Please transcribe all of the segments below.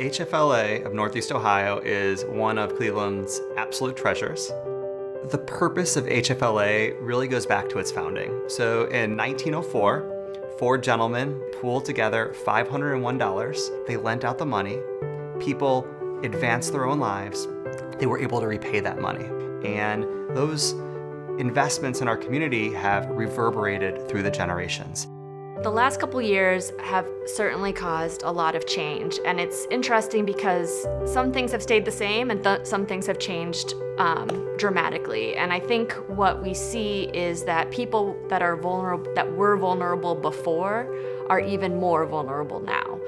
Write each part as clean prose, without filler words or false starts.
HFLA of Northeast Ohio is one of Cleveland's absolute treasures. The purpose of HFLA really goes back to its founding. So in 1904, four gentlemen pooled together $501. They lent out the money. People advanced their own lives. They were able to repay that money. And those investments in our community have reverberated through the generations. The last couple years have certainly caused a lot of change, and it's interesting because some things have stayed the same and some things have changed dramatically. And I think what we see is that people that were vulnerable before are even more vulnerable now.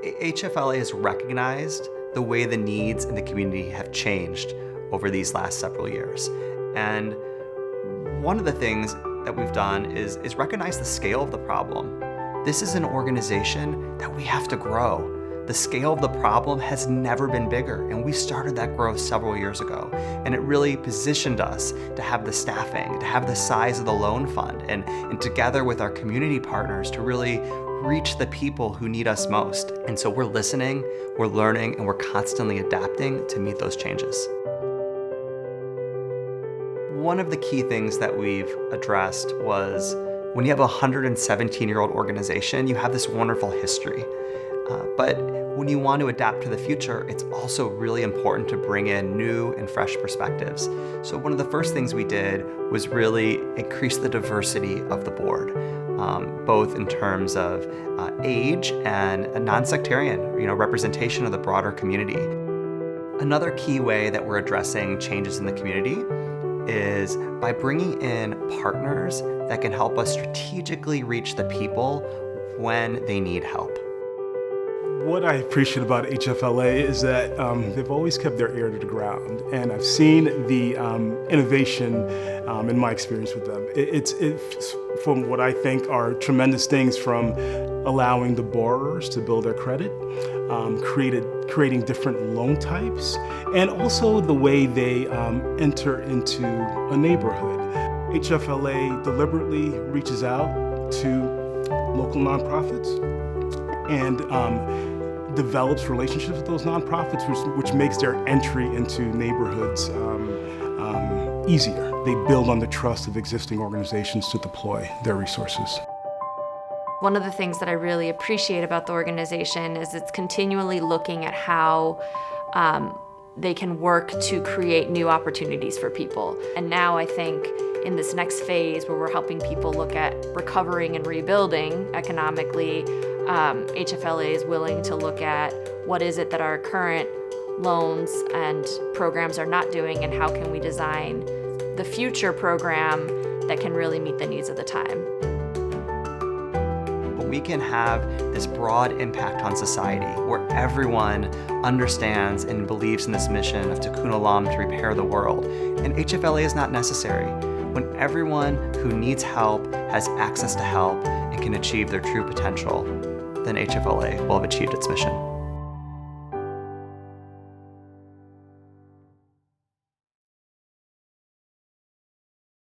HFLA has recognized the way the needs in the community have changed over these last several years. And one of the things that we've done is recognize the scale of the problem. This is an organization that we have to grow. The scale of the problem has never been bigger, and we started that growth several years ago. And it really positioned us to have the staffing, to have the size of the loan fund, and together with our community partners to really reach the people who need us most. And so we're listening, we're learning, and we're constantly adapting to meet those changes. One of the key things that we've addressed was when you have a 117-year-old organization, you have this wonderful history. But when you want to adapt to the future, it's also really important to bring in new and fresh perspectives. So one of the first things we did was really increase the diversity of the board, both in terms of age and a non-sectarian, representation of the broader community. Another key way that we're addressing changes in the community is by bringing in partners that can help us strategically reach the people when they need help. What I appreciate about HFLA is that they've always kept their ear to the ground, and I've seen the innovation in my experience with them. It's from what I think are tremendous things, from allowing the borrowers to build their credit, creating different loan types, and also the way they enter into a neighborhood. HFLA deliberately reaches out to local nonprofits and develops relationships with those nonprofits, which makes their entry into neighborhoods easier. They build on the trust of existing organizations to deploy their resources. One of the things that I really appreciate about the organization is it's continually looking at how they can work to create new opportunities for people. And now I think in this next phase where we're helping people look at recovering and rebuilding economically, HFLA is willing to look at what is it that our current loans and programs are not doing, and how can we design the future program that can really meet the needs of the time. We can have this broad impact on society where everyone understands and believes in this mission of Tikkun Olam, to repair the world. And HFLA is not necessary. When everyone who needs help has access to help and can achieve their true potential, then HFLA will have achieved its mission.